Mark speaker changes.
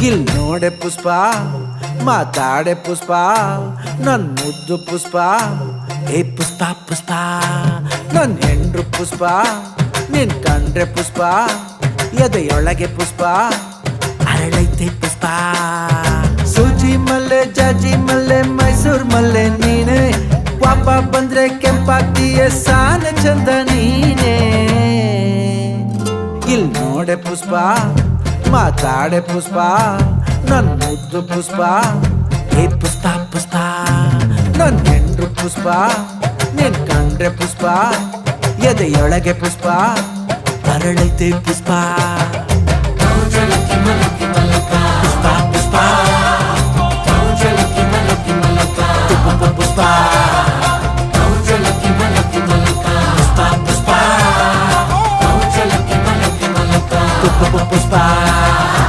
Speaker 1: ಇಲ್ ನೋಡೆ ಪುಷ್ಪ ಮಾತಾಡೆ ಪುಷ್ಪ ನನ್ ಮುದ್ದು ಪುಷ್ಪ ಏ ಪುಷ್ಪ ಪುಷ್ಪ ನನ್ ಹೆಂಡ್ರು ಪುಷ್ಪ ನಿನ್ ಕಂಡ್ರೆ ಪುಷ್ಪ ಎದೆಯೊಳಗೆ ಪುಷ್ಪ ಅರಳೈತೆ ಪುಷ್ಪ ಸೂಜಿ ಮಲ್ಲೆ ಜಾಜಿ ಮಲ್ಲೆ ಮೈಸೂರ್ ಮಲ್ಲೆ ನೀನೆ ಪಾಪ ಬಂದ್ರೆ ಕೆಂಪಾಗ್ತೀಯ ಸಾಲ ಚಂದ ನೀನೆ ಇಲ್ ನೋಡೆ ಪುಷ್ಪ ಮಾತಾಡೆ ಪುಷ್ಪ ನನ್ ಮುದ್ದು ಪುಷ್ಪ ಏ ಪುಷ್ಪ ಪುಷ್ಪ ನನ್ ಹೆಂಡ್ರು ಪುಷ್ಪ ನಿನ್ ಕಂಡ್ರೆ ಪುಷ್ಪ ಎದೆಯೊಳಗೆ ಪುಷ್ಪ ಅರಳೈತೆ ಪುಷ್ಪ